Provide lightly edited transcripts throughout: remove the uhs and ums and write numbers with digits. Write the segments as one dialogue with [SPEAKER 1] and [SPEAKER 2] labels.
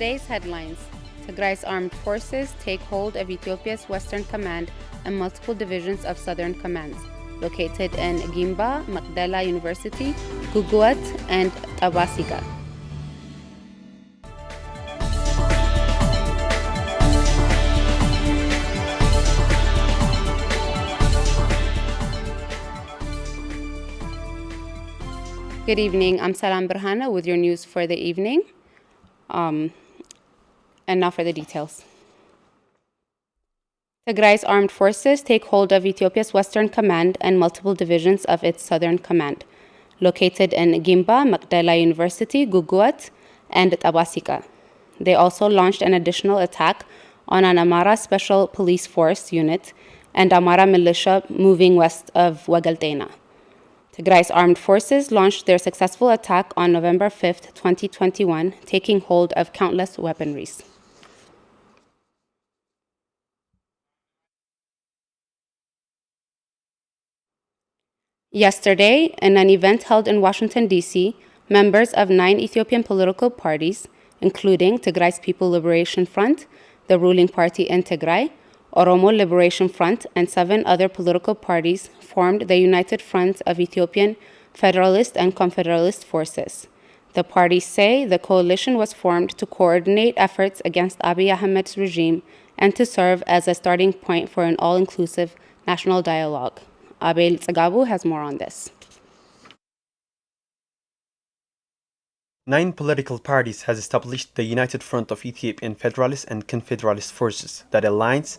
[SPEAKER 1] Today's headlines. Tigray's armed forces take hold of Ethiopia's Western Command and multiple divisions of Southern Commands, located in Gimba, Magdala University, Guguwat, and Tabasiga. Good evening, I'm Salam Berhana with your news for the evening. And now for the details. Tigray's armed forces take hold of Ethiopia's Western Command and multiple divisions of its Southern Command, located in Gimba, Magdala University, Guguwat, and Tabasika. They also launched an additional attack on an Amara Special Police Force unit and Amara militia moving west of Wagaltena. Tigray's armed forces launched their successful attack on November 5, 2021, taking hold of countless weaponries. Yesterday, in an event held in Washington, D.C., members of 9 Ethiopian political parties, including Tigray's People Liberation Front, the ruling party in Tigray, Oromo Liberation Front, and 7 other political parties formed the United Front of Ethiopian Federalist and Confederalist Forces. The parties say the coalition was formed to coordinate efforts against Abiy Ahmed's regime and to serve as a starting point for an all-inclusive national dialogue. Abel Tsagabu has more on this.
[SPEAKER 2] 9 political parties has established the United Front of Ethiopian Federalist and Confederalist Forces, that aligns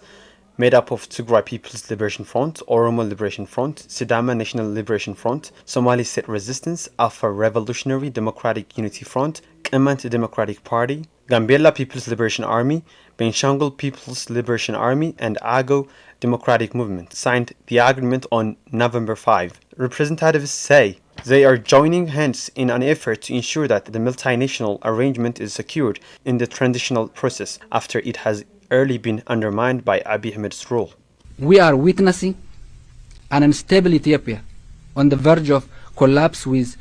[SPEAKER 2] made up of Tigray People's Liberation Front, Oromo Liberation Front, Sidama National Liberation Front, Somali State Resistance, Alpha Revolutionary Democratic Unity Front, Qimant Democratic Party, Gambela People's Liberation Army, Benshangul People's Liberation Army, and Ago Democratic Movement signed the agreement on November 5. Representatives say they are joining hands in an effort to ensure that the multinational arrangement is secured in the transitional process after it has early been undermined by Abiy Ahmed's rule.
[SPEAKER 3] We are witnessing an unstable Ethiopia on the verge of collapse with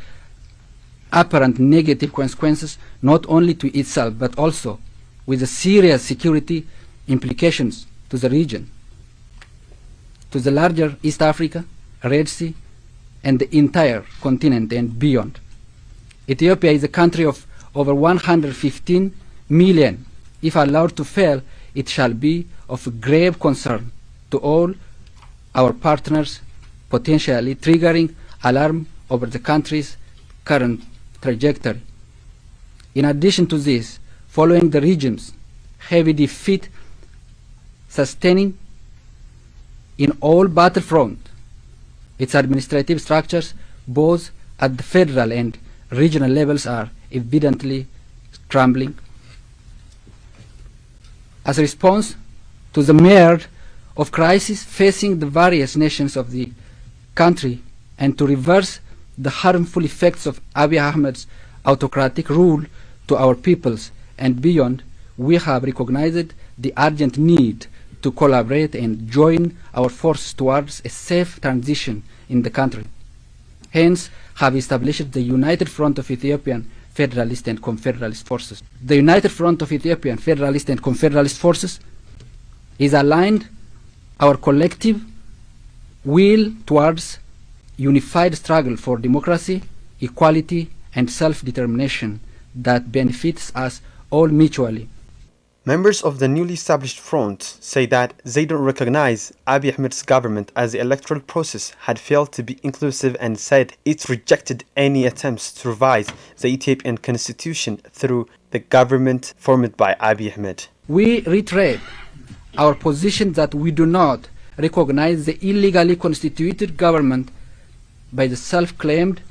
[SPEAKER 3] apparent negative consequences not only to itself but also with serious security implications to the region, to the larger East Africa, Red Sea, and the entire continent and beyond. Ethiopia is a country of over 115 million. If allowed to fail, it shall be of grave concern to all our partners, potentially triggering alarm over the country's current trajectory. In addition to this, following the regime's heavy defeat, sustaining in all battlefront, its administrative structures, both at the federal and regional levels, are evidently crumbling. As a response to the myriad of crises facing the various nations of the country and to reverse the harmful effects of Abiy Ahmed's autocratic rule to our peoples and beyond, we have recognized the urgent need to collaborate and join our forces towards a safe transition in the country. Hence, have established the United Front of Ethiopian Federalist and Confederalist Forces. The United Front of Ethiopian Federalist and Confederalist Forces is aligned our collective will towards unified struggle for democracy, equality, and self-determination that benefits us all mutually.
[SPEAKER 2] Members of the newly established front say that they don't recognize Abiy Ahmed's government as the electoral process had failed to be inclusive and said it rejected any attempts to revise the Ethiopian constitution through the government formed by Abiy Ahmed.
[SPEAKER 3] We reiterate our position that we do not recognize the illegally constituted government by the self-acclaimed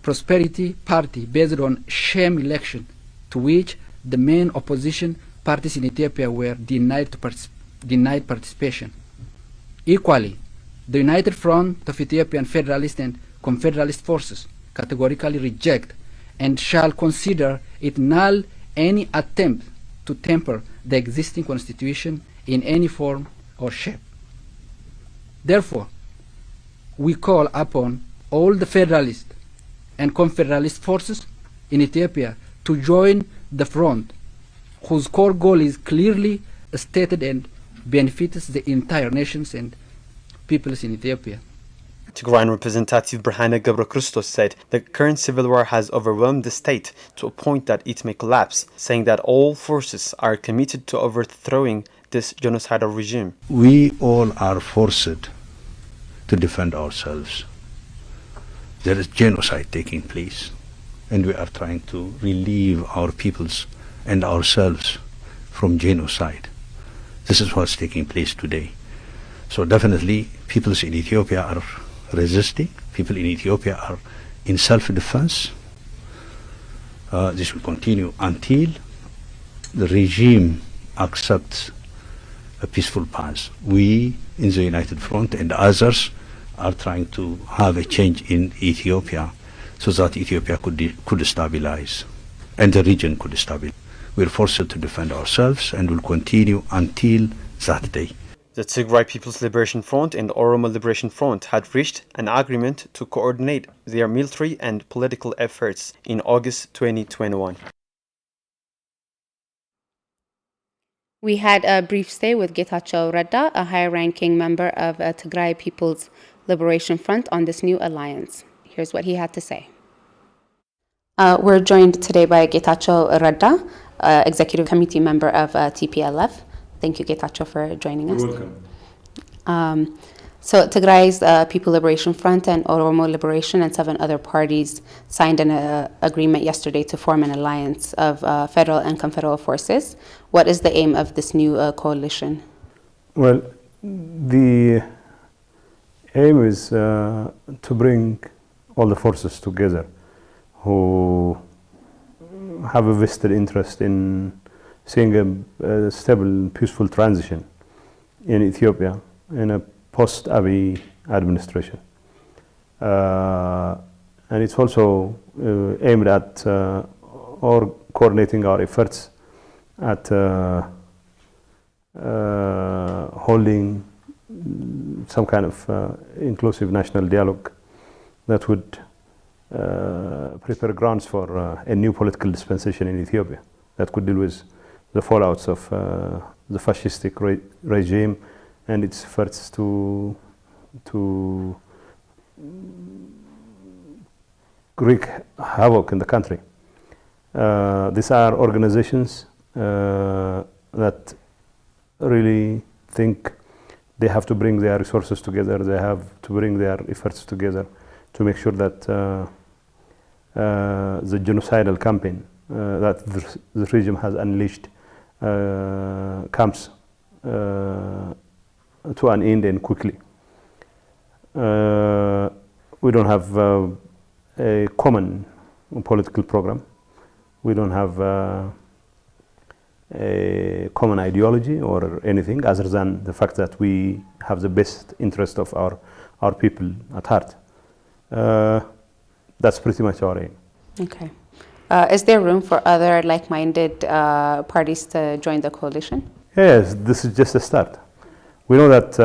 [SPEAKER 3] Prosperity Party based on sham election to which the main opposition parties in Ethiopia were denied participation. Equally, the United Front of Ethiopian Federalist and Confederalist Forces categorically reject and shall consider it null any attempt to temper the existing constitution in any form or shape. Therefore, we call upon all the Federalist and Confederalist forces in Ethiopia to join the front, whose core goal is clearly stated and benefits the entire nations and peoples in Ethiopia.
[SPEAKER 2] Tigrayan representative Berhane Gebra Christos said the current civil war has overwhelmed the state to a point that it may collapse, saying that all forces are committed to overthrowing this genocidal regime.
[SPEAKER 4] We all are forced to defend ourselves. There is genocide taking place, and we are trying to relieve our peoples and ourselves from genocide. This is what's taking place today. So definitely peoples in Ethiopia are resisting. People in Ethiopia are in self-defense. This will continue until the regime accepts a peaceful path. We in the United Front and others are trying to have a change in Ethiopia so that Ethiopia could stabilize and the region could stabilize. We're forced to defend ourselves and will continue until that day.
[SPEAKER 2] The Tigray People's Liberation Front and the Oromo Liberation Front had reached an agreement to coordinate their military and political efforts in August 2021.
[SPEAKER 1] We had a brief stay with Getachew Reda, a high-ranking member of Tigray People's Liberation Front, on this new alliance. Here's what he had to say. We're joined today by Getachew Reda, Executive Committee member of TPLF. Thank you, Getachew, for joining us.
[SPEAKER 5] You're welcome.
[SPEAKER 1] So Tigray's People Liberation Front and Oromo Liberation and 7 other parties signed an agreement yesterday to form an alliance of federal and confederal forces. What is the aim of this new coalition?
[SPEAKER 5] Well, the aim is to bring all the forces together who have a vested interest in seeing a stable and peaceful transition in Ethiopia in a post-Abiy administration. And it's also aimed at or coordinating our efforts at holding some kind of inclusive national dialogue that would prepare grounds for a new political dispensation in Ethiopia that could deal with the fallouts of the fascistic regime and its efforts to wreak havoc in the country. These are organizations that really think they have to bring their resources together, they have to bring their efforts together to make sure that the genocidal campaign that the regime has unleashed comes to an end and quickly. We don't have a common political program. We don't have a common ideology or anything other than the fact that we have the best interest of our people at heart. That's pretty much our aim.
[SPEAKER 1] Okay. Is there room for other like-minded parties to join the coalition?
[SPEAKER 5] Yes, this is just a start. We know that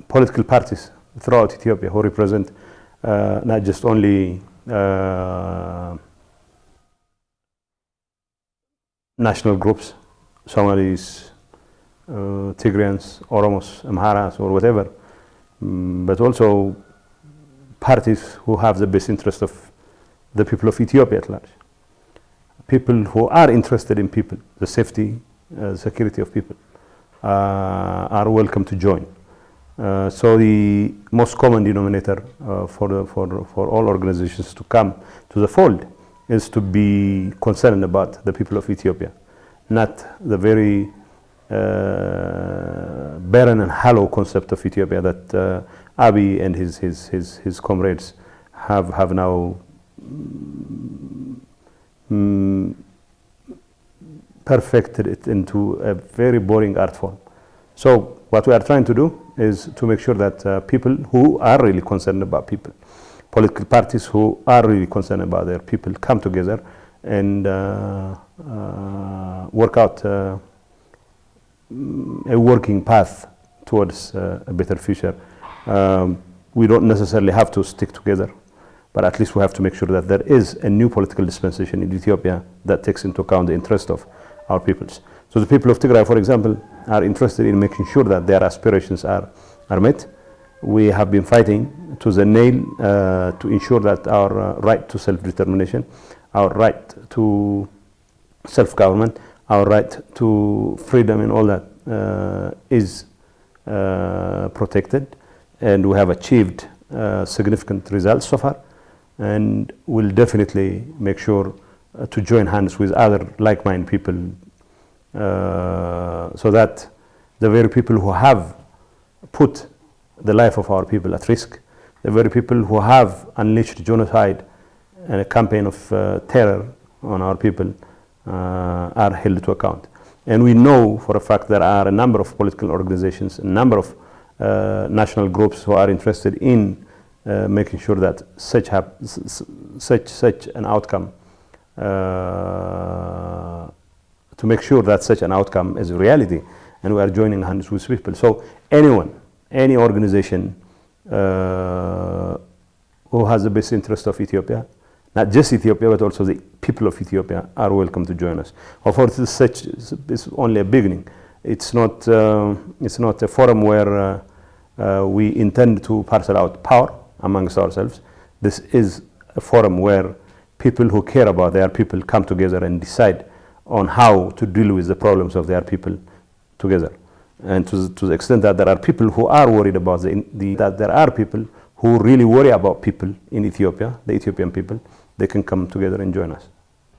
[SPEAKER 5] political parties throughout Ethiopia who represent not just only national groups, Somalis, Tigrayans, Oromos, Amharas, or whatever, but also parties who have the best interest of the people of Ethiopia at large. People who are interested in people, the safety, security of people, are welcome to join. So the most common denominator for all organizations to come to the fold is to be concerned about the people of Ethiopia, not the very barren and hollow concept of Ethiopia that Abiy and his comrades have now perfected it into a very boring art form. So what we are trying to do is to make sure that people who are really concerned about people, political parties who are really concerned about their people, come together and work out a working path towards a better future. We don't necessarily have to stick together, but at least we have to make sure that there is a new political dispensation in Ethiopia that takes into account the interest of our peoples. So the people of Tigray, for example, are interested in making sure that their aspirations are met. We have been fighting to the nail to ensure that our right to self-determination, our right to self-government, our right to freedom and all that is protected, and we have achieved significant results so far, and we'll definitely make sure to join hands with other like-minded people so that the very people who have put the life of our people at risk, the very people who have unleashed genocide and a campaign of terror on our people are held to account. And we know for a fact there are a number of political organizations, a number of national groups who are interested in making sure that such an outcome, to make sure that such an outcome is a reality, and we are joining hands with people. So anyone, any organization who has the best interest of Ethiopia, not just Ethiopia, but also the people of Ethiopia, are welcome to join us. Of course, it's only a beginning. It's not a forum where we intend to parcel out power amongst ourselves. This is a forum where people who care about their people come together and decide on how to deal with the problems of their people together. And to the extent that there are people who are worried about that there are people who really worry about people in Ethiopia, the Ethiopian people, they can come together and join us.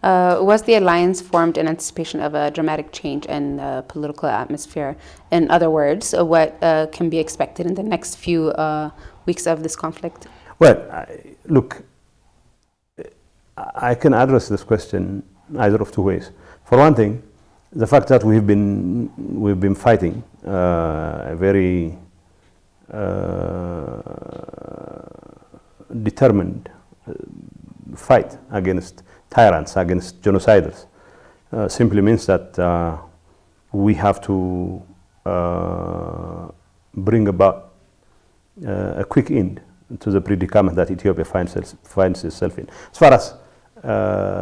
[SPEAKER 1] Was the alliance formed in anticipation of a dramatic change in the political atmosphere? In other words, what can be expected in the next few weeks of this conflict?
[SPEAKER 5] Well, look, I can address this question either of two ways. For one thing, the fact that we've been fighting a very determined fight against tyrants, against genociders, simply means that we have to bring about a quick end to the predicament that Ethiopia finds itself in. As far as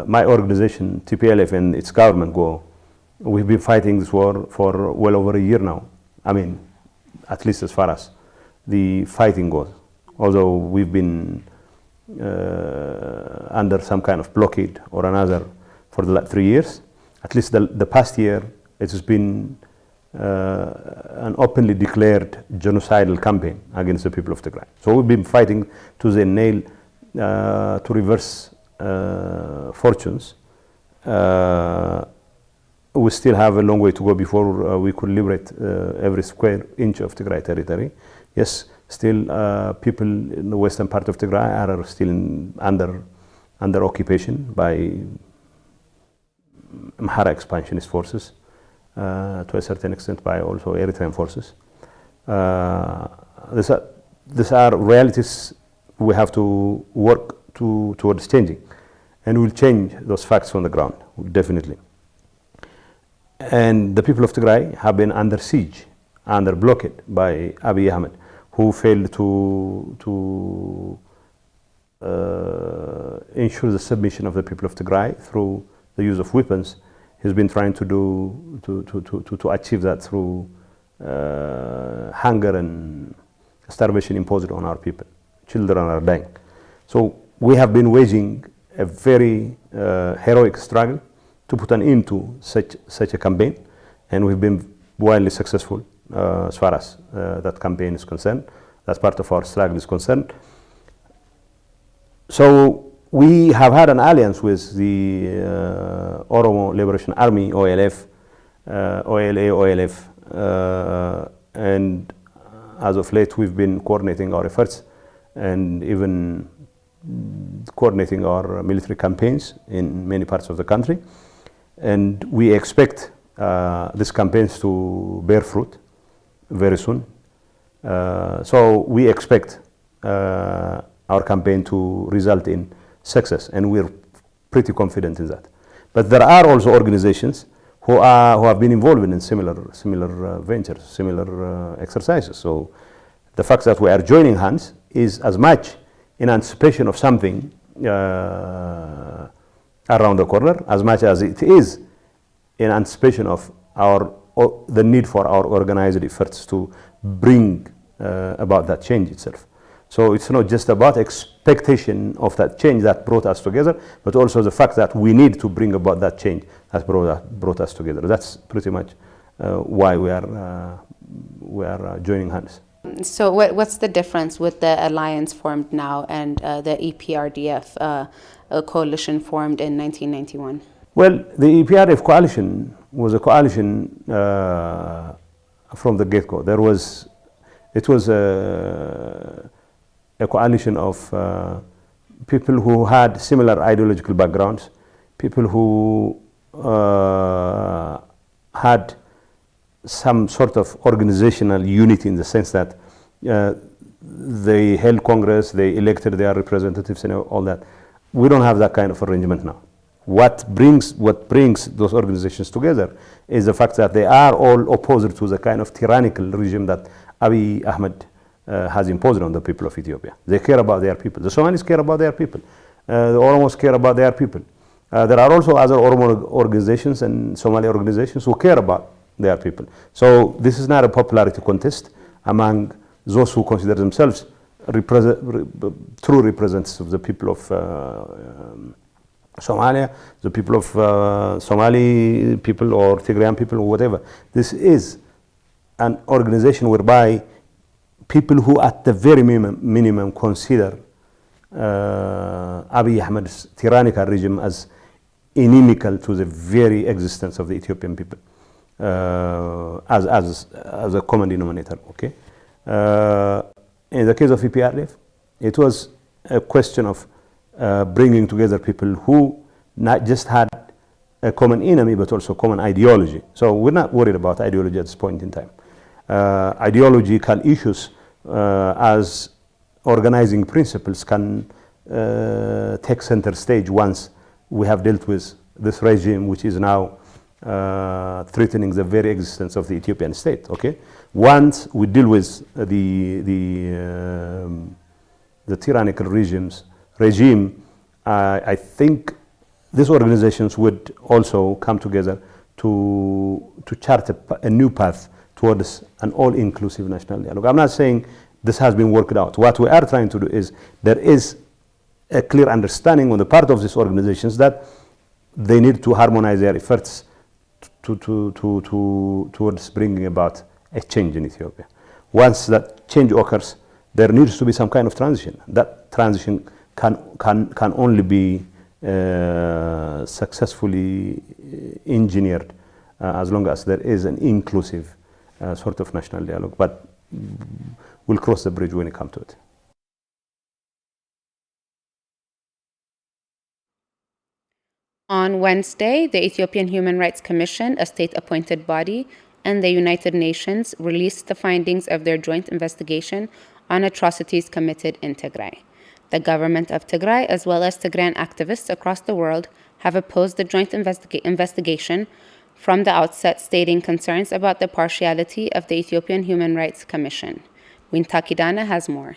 [SPEAKER 5] my organization, TPLF, and its government go, we've been fighting this war for well over a year now. I mean, at least as far as the fighting goes. Although we've been under some kind of blockade or another for the last 3 years, at least the past year, it has been an openly declared genocidal campaign against the people of Tigray. So we've been fighting to the nail to reverse fortunes. We still have a long way to go before we could liberate every square inch of Tigray territory. Yes, still people in the western part of Tigray are still under occupation by Amhara expansionist forces, to a certain extent by also Eritrean forces. These are realities we have to work towards changing, and we'll change those facts on the ground, definitely. And the people of Tigray have been under siege, under blockade by Abiy Ahmed, who failed to ensure the submission of the people of Tigray through the use of weapons. He's been trying to achieve that through hunger and starvation imposed on our people. Children are dying. So we have been waging a very heroic struggle to put an end to such a campaign, and we've been wildly successful as far as that campaign is concerned. That part of our struggle is concerned. So we have had an alliance with the Oromo Liberation Army, OLF, OLA, OLF, and as of late we've been coordinating our efforts and even coordinating our military campaigns in many parts of the country. And we expect these campaigns to bear fruit very soon. So we expect our campaign to result in success, and we're pretty confident in that. But there are also organizations who have been involved in similar ventures, similar exercises. So the fact that we are joining hands is as much in anticipation of something around the corner, as much as it is in anticipation of the need for our organized efforts to bring about that change itself. So it's not just about expectation of that change that brought us together, but also the fact that we need to bring about that change that brought us together. That's pretty much why we are joining hands.
[SPEAKER 1] So what's the difference with the alliance formed now and the EPRDF coalition formed in 1991?
[SPEAKER 5] Well, the EPRDF coalition was a coalition from the get-go. It was a coalition of people who had similar ideological backgrounds, people who had some sort of organizational unity in the sense that they held Congress, they elected their representatives and all that. We don't have that kind of arrangement now. What brings those organizations together is the fact that they are all opposed to the kind of tyrannical regime that Abiy Ahmed has imposed on the people of Ethiopia. They care about their people. The Somalis care about their people. The Oromos care about their people. There are also other Oromo organizations and Somali organizations who care about their people. So this is not a popularity contest among those who consider themselves true representatives of the people of Somalia, the people of Somali people or Tigrayan people or whatever. This is an organization whereby people who at the very minimum consider Abiy Ahmed's tyrannical regime as inimical to the very existence of the Ethiopian people. As a common denominator, okay? In the case of EPRDF, it was a question of bringing together people who not just had a common enemy, but also common ideology. So we're not worried about ideology at this point in time. Ideological issues as organizing principles can take center stage once we have dealt with this regime, which is now threatening the very existence of the Ethiopian state. Okay, once we deal with the tyrannical regime, I think these organizations would also come together to chart a new path towards an all-inclusive national dialogue. I'm not saying this has been worked out. What we are trying to do is there is a clear understanding on the part of these organizations that they need to harmonize their efforts towards bringing about a change in Ethiopia. Once that change occurs, there needs to be some kind of transition. That transition can only be successfully engineered as long as there is an inclusive sort of national dialogue. But we'll cross the bridge when it comes to it.
[SPEAKER 1] On Wednesday, the Ethiopian Human Rights Commission, a state-appointed body, and the United Nations released the findings of their joint investigation on atrocities committed in Tigray. The government of Tigray, as well as Tigrayan activists across the world, have opposed the joint investigation from the outset, stating concerns about the partiality of the Ethiopian Human Rights Commission. Winta Kidana has more.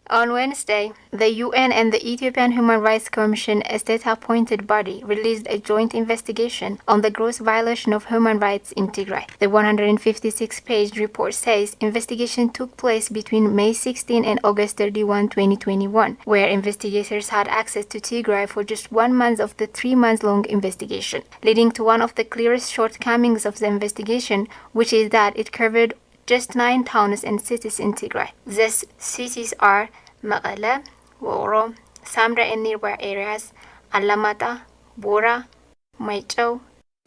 [SPEAKER 6] On Wednesday, the UN and the Ethiopian Human Rights Commission, a state-appointed body, released a joint investigation on the gross violation of human rights in Tigray. The 156-page report says investigation took place between May 16 and August 31, 2021, where investigators had access to Tigray for just 1 month of the 3-month-long investigation, leading to one of the clearest shortcomings of the investigation, which is that it covered just 9 towns and cities in Tigray. These cities are Mekelle, Wooro, Samra and nearby areas, Alamata, Bora, Maicho,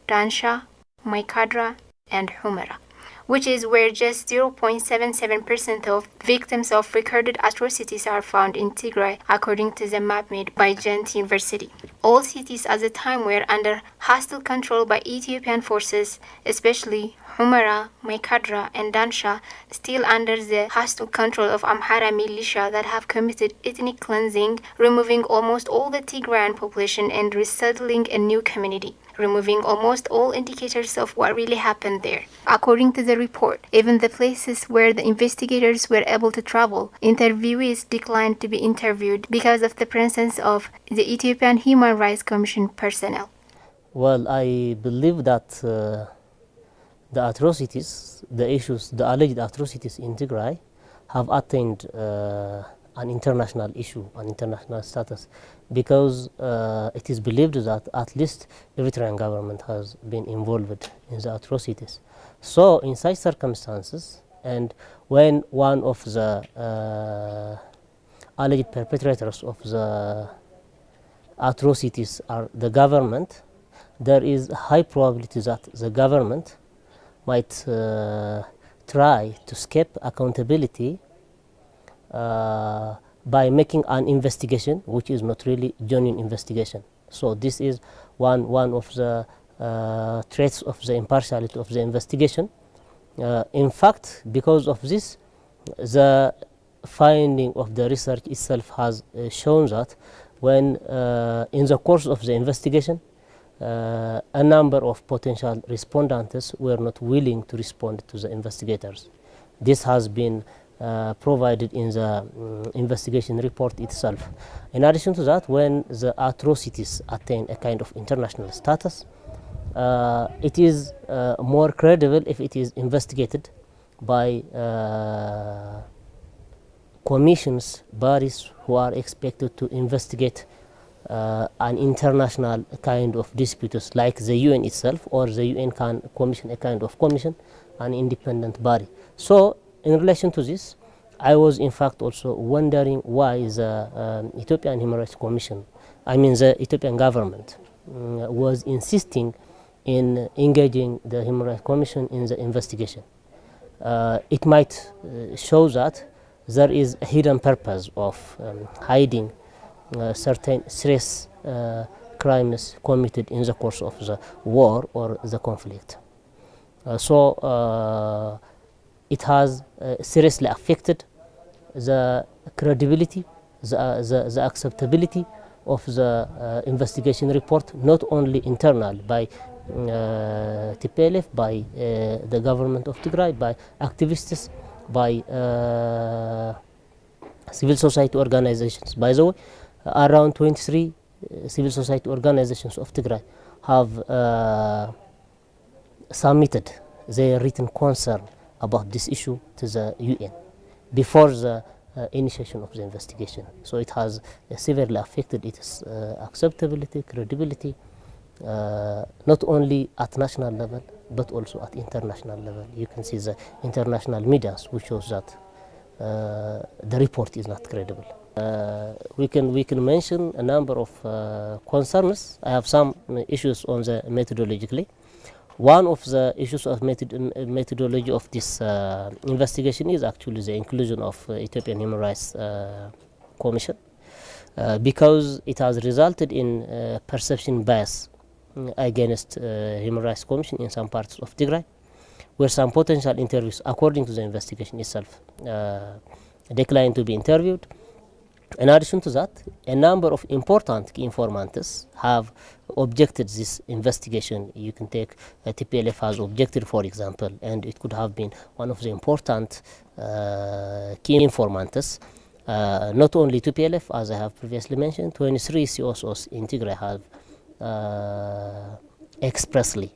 [SPEAKER 6] Dansha, Maikadra, and Humera, which is where just 0.77% of victims of recorded atrocities are found in Tigray, according to the map made by Ghent University. All cities at the time were under hostile control by Ethiopian forces, especially Humera, Maikadra, and Dansha still under the hostile control of Amhara militia that have committed ethnic cleansing, removing almost all the Tigrayan population and resettling a new community, removing almost all indicators of what really happened there. According to the report, even the places where the investigators were able to travel, interviewees declined to be interviewed because of the presence of the Ethiopian Human Rights Commission personnel.
[SPEAKER 7] Well, I believe that the atrocities, the alleged atrocities in Tigray have attained an international issue, an international status, because it is believed that at least Eritrean government has been involved in the atrocities. So in such circumstances, and when one of the alleged perpetrators of the atrocities are the government, there is a high probability that the government might try to escape accountability by making an investigation which is not really genuine investigation. So this is one of the traits of the impartiality of the investigation. In fact, because of this, the finding of the research itself has shown that when in the course of the investigation, a number of potential respondents were not willing to respond to the investigators. This has been provided in the investigation report itself. In addition to that, when the atrocities attain a kind of international status, it is more credible if it is investigated by commissions, bodies who are expected to investigate an international kind of disputes like the UN itself, or the UN can commission a kind of commission, an independent body. So in relation to this, I was in fact also wondering why the Ethiopian Human Rights Commission, the Ethiopian government, was insisting in engaging the Human Rights Commission in the investigation. It might show that there is a hidden purpose of hiding certain serious crimes committed in the course of the war or the conflict. So it has seriously affected the credibility, the acceptability of the investigation report, not only internal by TPLF, by the government of Tigray, by activists, by civil society organizations. By the way, around 23 civil society organizations of Tigray have submitted their written concern about this issue to the UN before the initiation of the investigation. So it has severely affected its acceptability, credibility, not only at national level but also at international level. You can see the international media which shows that the report is not credible. We can mention a number of concerns. I have some issues on the methodologically. One of the issues of methodology of this investigation is actually the inclusion of Ethiopian Human Rights Commission, because it has resulted in perception bias against Human Rights Commission in some parts of Tigray, where some potential interviews, according to the investigation itself, declined to be interviewed. In addition to that, a number of important key informants have objected this investigation. You can take TPLF has objected, for example, and it could have been one of the important key informants. Not only TPLF, as I have previously mentioned, 23 COSOs in Tigray have expressly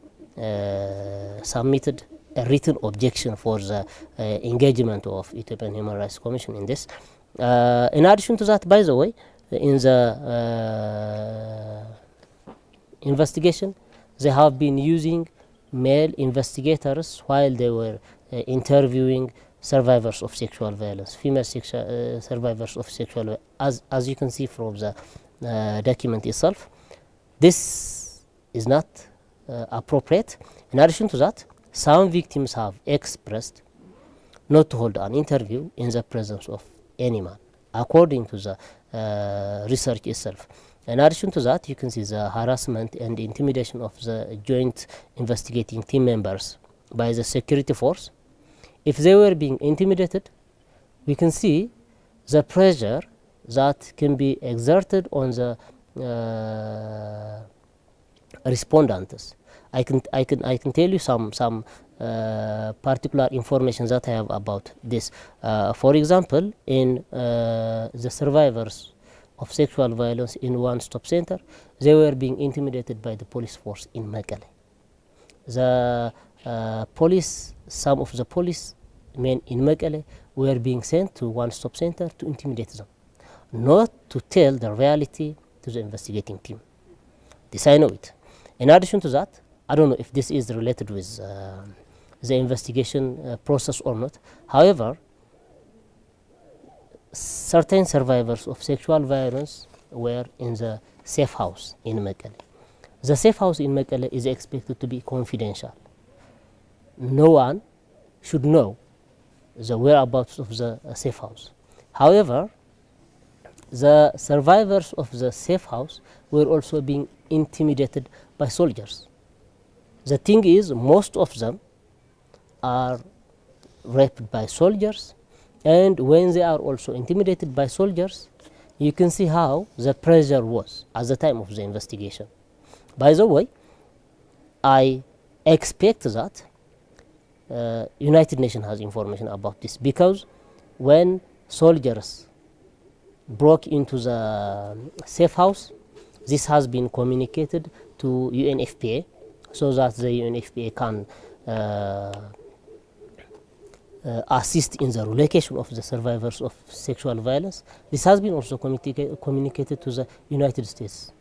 [SPEAKER 7] submitted a written objection for the engagement of Ethiopian Human Rights Commission in this. In addition to that, by the way, in the investigation, they have been using male investigators while they were interviewing survivors of sexual violence, female survivors of sexual violence, as you can see from the document itself. This is not appropriate. In addition to that, some victims have expressed not to hold an interview in the presence of any man, according to the research itself. In addition to that, you can see the harassment and intimidation of the joint investigating team members by the security force, if they were being intimidated, we can see the pressure that can be exerted on the respondents. I can tell you some particular information that I have about this. For example, in the survivors of sexual violence in one-stop center, they were being intimidated by the police force in Mekelle. The some of the police men in Mekelle were being sent to one-stop center to intimidate them, not to tell the reality to the investigating team. This I know it. In addition to that, I don't know if this is related with the investigation process or not. However, certain survivors of sexual violence were in the safe house in Mekelle. The safe house in Mekelle is expected to be confidential. No one should know the whereabouts of the safe house. However, the survivors of the safe house were also being intimidated by soldiers. The thing is, most of them are raped by soldiers, and when they are also intimidated by soldiers, you can see how the pressure was at the time of the investigation. By the way, I expect that United Nations has information about this, because when soldiers broke into the safe house, this has been communicated to UNFPA so that the UNFPA can assist in the relocation of the survivors of sexual violence. This has been also communicated to the United States,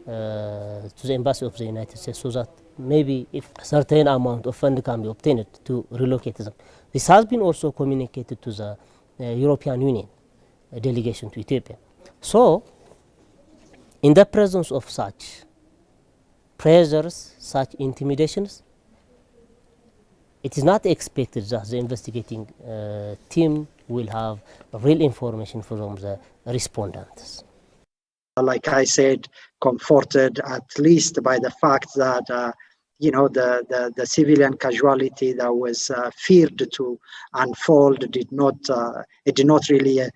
[SPEAKER 7] to the Embassy of the United States, so that maybe if a certain amount of fund can be obtained to relocate them. This has been also communicated to the European Union delegation to Ethiopia. So, in the presence of such pressures, such intimidations, it is not expected that the investigating team will have real information from the respondents.
[SPEAKER 8] Like I said, comforted at least by the fact that the civilian casualty that was feared to unfold did not really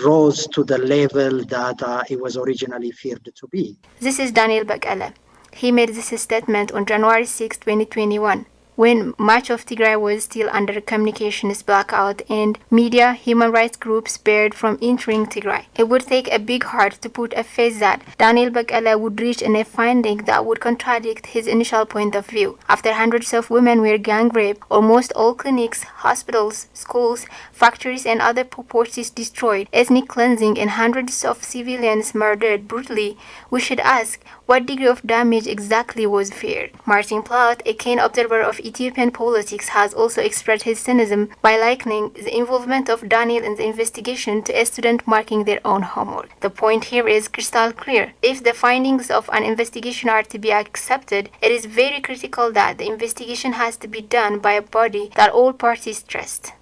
[SPEAKER 8] rose to the level that it was originally feared to be.
[SPEAKER 6] This is Daniel Bekele. He made this statement on January 6, 2021, when much of Tigray was still under communications blackout and media, human rights groups barred from entering Tigray. It would take a big heart to put a face that Daniel Bekele would reach in a finding that would contradict his initial point of view. After hundreds of women were gang raped, almost all clinics, hospitals, schools, factories and other properties destroyed, ethnic cleansing and hundreds of civilians murdered brutally, we should ask what degree of damage exactly was feared. Martin Plaut, a keen observer of Ethiopian politics, has also expressed his cynicism by likening the involvement of Daniel in the investigation to a student marking their own homework. The point here is crystal clear. If the findings of an investigation are to be accepted, it is very critical that the investigation has to be done by a body that all parties trust.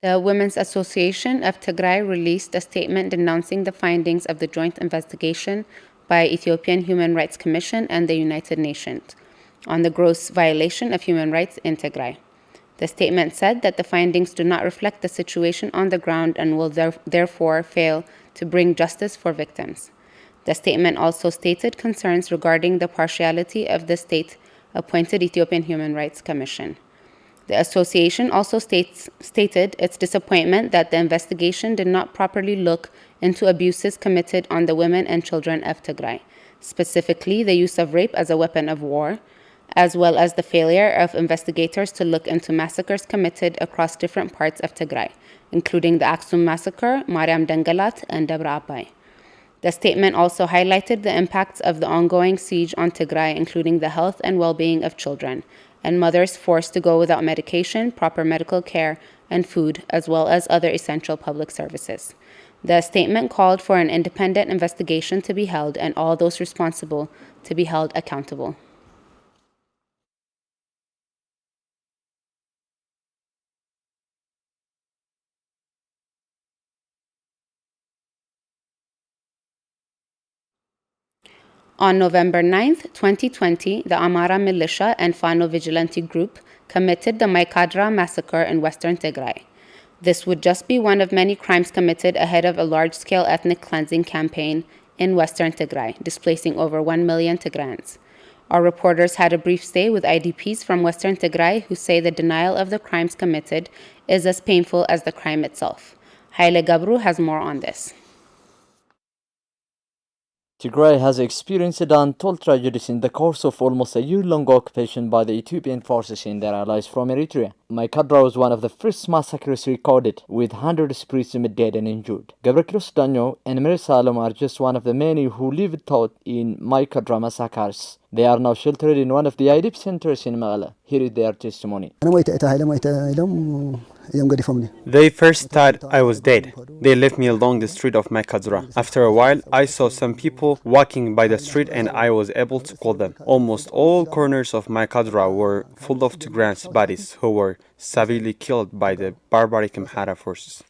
[SPEAKER 1] The Women's Association of Tigray released a statement denouncing the findings of the joint investigation by Ethiopian Human Rights Commission and the United Nations on the gross violation of human rights in Tigray. The statement said that the findings do not reflect the situation on the ground and will therefore fail to bring justice for victims. The statement also stated concerns regarding the partiality of the state-appointed Ethiopian Human Rights Commission. The association also stated its disappointment that the investigation did not properly look into abuses committed on the women and children of Tigray, specifically the use of rape as a weapon of war, as well as the failure of investigators to look into massacres committed across different parts of Tigray, including the Aksum massacre, Mariam Dengalat, and Debra Abai. The statement also highlighted the impacts of the ongoing siege on Tigray, including the health and well-being of children, and mothers forced to go without medication, proper medical care, and food, as well as other essential public services. The statement called for an independent investigation to be held and all those responsible to be held accountable. On November 9th, 2020, the Amara militia and Fano vigilante group committed the Maikadra massacre in western Tigray. This would just be one of many crimes committed ahead of a large-scale ethnic cleansing campaign in western Tigray, displacing over 1 million Tigrayans. Our reporters had a brief stay with IDPs from western Tigray who say the denial of the crimes committed is as painful as the crime itself. Haile Gabru has more on this.
[SPEAKER 9] Tigray has experienced untold tragedies in the course of almost a year-long occupation by the Ethiopian forces and their allies from Eritrea. Maikadra was one of the first massacres recorded, with hundreds presumed dead and injured. Gabrikiros Danyo and Mir Salom are just one of the many who lived out in Maikadra massacres. They are now sheltered in one of the IDP centers in Mekelle. Here is their testimony.
[SPEAKER 2] They first thought I was dead. They left me along the street of Maikadra. After a while, I saw some people walking by the street and I was able to call them. Almost all corners of Maikadra were full of Tigrayans' bodies who were severely killed by the barbaric Amhara forces.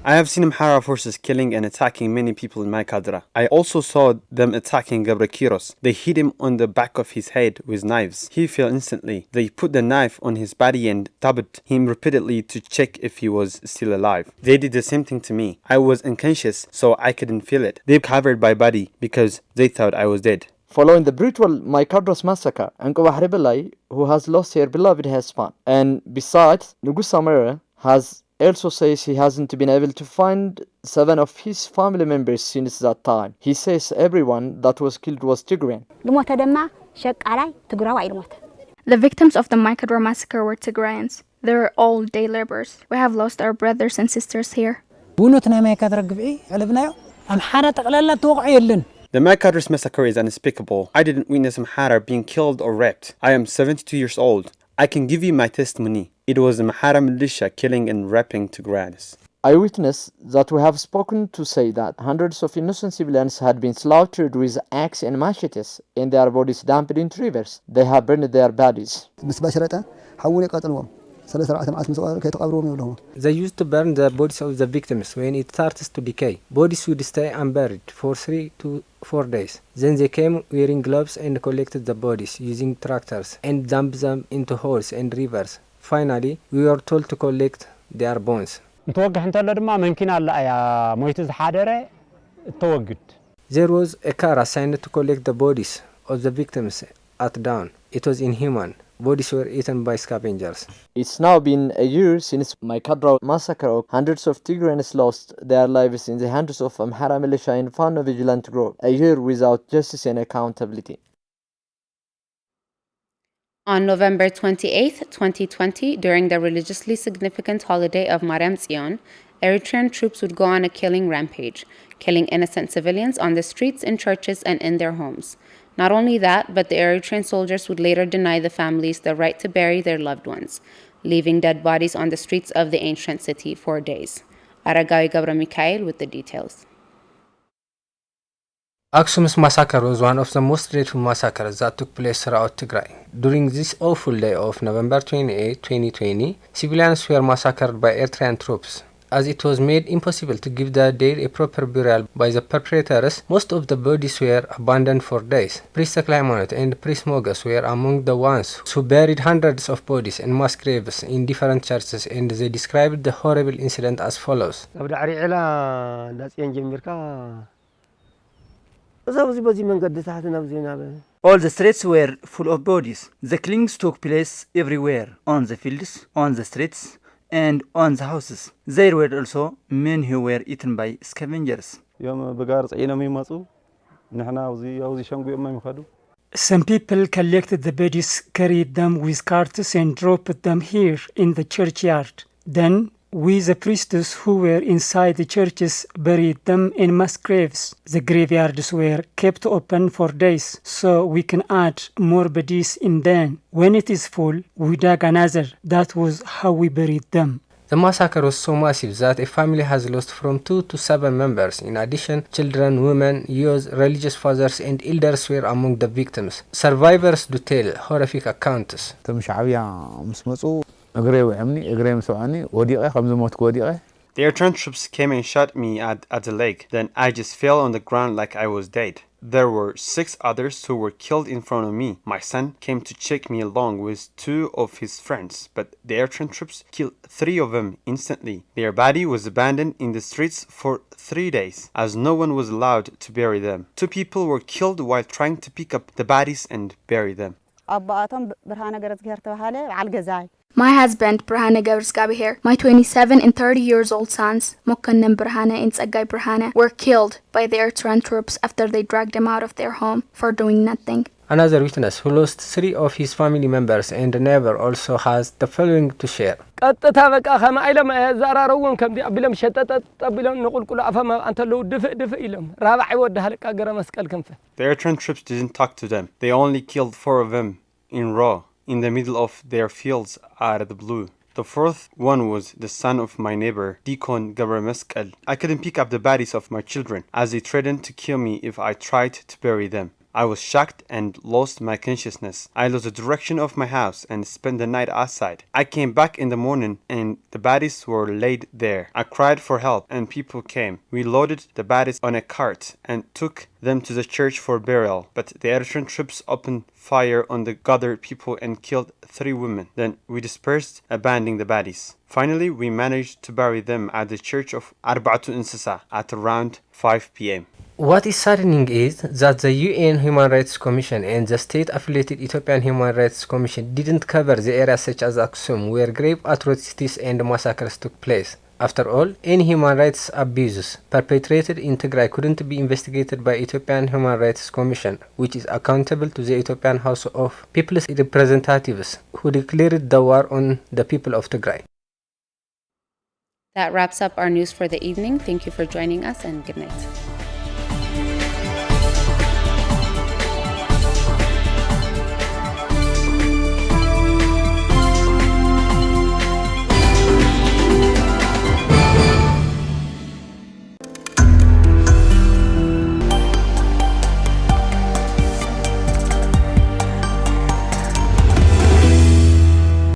[SPEAKER 2] I have seen Amhara forces killing and attacking many people in Maikadra. I also saw them attacking Gabrikiros. They hit him on the back of his head with knives. He fell instantly. They put the knife on his body and stabbed him repeatedly to check if he was still alive. They did the same thing to me. I was unconscious, so I couldn't feel it. They covered my body because they thought I was dead.
[SPEAKER 9] Following the brutal Maikadras massacre, Anko Bahribilai, who has lost her beloved husband, and besides, Nugus Samara has also says he hasn't been able to find 7 of his family members since that time. He says everyone that was killed was Tigrayan.
[SPEAKER 10] The victims of the Maikadra massacre were Tigrayans. They were all day laborers. We have lost our brothers and sisters here.
[SPEAKER 2] The Maikadras massacre is unspeakable. I didn't witness Amhara being killed or raped. I am 72 years old. I can give you my testimony. It was the Amhara militia killing and raping Tigrayans.
[SPEAKER 9] Eyewitnesses that we have spoken to say that hundreds of innocent civilians had been slaughtered with axes and machetes and their bodies dumped into rivers. They have burned their bodies.
[SPEAKER 11] They used to burn the bodies of the victims when it starts to decay. Bodies would stay unburied for 3 to 4 days. Then they came wearing gloves and collected the bodies using tractors and dumped them into holes and rivers. Finally, we were told to collect their bones. There was a car assigned to collect the bodies of the victims at dawn. It was inhuman. Bodies were eaten by scavengers.
[SPEAKER 9] It's now been a year since Maikadra massacre. Hundreds of Tigrayans lost their lives in the hands of Amhara militia and Fano vigilante group. A year without justice and accountability.
[SPEAKER 1] On November 28, 2020, during the religiously significant holiday of Mariam Tzion, Eritrean troops would go on a killing rampage, killing innocent civilians on the streets, in churches, and in their homes. Not only that, but the Eritrean soldiers would later deny the families the right to bury their loved ones, leaving dead bodies on the streets of the ancient city for days. Aragawi Gabra Mikhail with the details.
[SPEAKER 11] Aksum's massacre was one of the most dreadful massacres that took place throughout Tigray. During this awful day of November 28, 2020, civilians were massacred by Eritrean troops. As it was made impossible to give the dead a proper burial by the perpetrators, most of the bodies were abandoned for days. Priest Klaimonot and Priest Mogus were among the ones who buried hundreds of bodies in mass graves in different churches, and they described the horrible incident as follows.
[SPEAKER 12] All the streets were full of bodies. The killings took place everywhere, on the fields, on the streets, and on the houses. There were also men who were eaten by scavengers.
[SPEAKER 13] Some people collected the bodies, carried them with carts and dropped them here in the churchyard. Then we, the priests who were inside the churches, buried them in mass graves. The graveyards were kept open for days, so we can add more bodies in them. When it is full, we dug another. That was how we buried them.
[SPEAKER 11] The massacre was so massive that a family has lost from 2 to 7 members. In addition, children, women, youths, religious fathers, and elders were among the victims. Survivors do tell horrific accounts.
[SPEAKER 2] The Eritrean troops came and shot me at the leg. Then I just fell on the ground like I was dead. There were 6 others who were killed in front of me. My son came to check me along with 2 of his friends, but the Eritrean troops killed 3 of them instantly. Their body was abandoned in the streets for 3 days, as no one was allowed to bury them. 2 people were killed while trying to pick up the bodies and bury them.
[SPEAKER 10] My husband, Brahane Gabir, my 27 and 30 years old sons, Mokkanem Brahane and Tsagai Brahane, were killed by the Eritrean troops after they dragged them out of their home for doing nothing.
[SPEAKER 11] Another witness who lost 3 of his family members and a neighbor also has the following to share.
[SPEAKER 14] The
[SPEAKER 2] Eritrean troops didn't talk to them. They only killed 4 of them in row, in the middle of their fields out of the blue. The 4th one was the son of my neighbor, Dikon Gabremeskel. I couldn't pick up the bodies of my children, as they threatened to kill me if I tried to bury them. I was shocked and lost my consciousness. I lost the direction of my house and spent the night outside. I came back in the morning and the bodies were laid there. I cried for help and people came. We loaded the bodies on a cart and took them to the church for burial. But the Eritrean troops opened fire on the gathered people and killed 3 women. Then we dispersed, abandoning the bodies. Finally, we managed to bury them at the church of Arba'atu Insisa at around 5 p.m.
[SPEAKER 11] What is saddening is that the UN Human Rights Commission and the state-affiliated Ethiopian Human Rights Commission didn't cover the areas such as Aksum where grave atrocities and massacres took place. After all, any human rights abuses perpetrated in Tigray couldn't be investigated by Ethiopian Human Rights Commission, which is accountable to the Ethiopian House of People's Representatives, who declared the war on the people of Tigray.
[SPEAKER 1] That wraps up our news for the evening. Thank you for joining us and good night.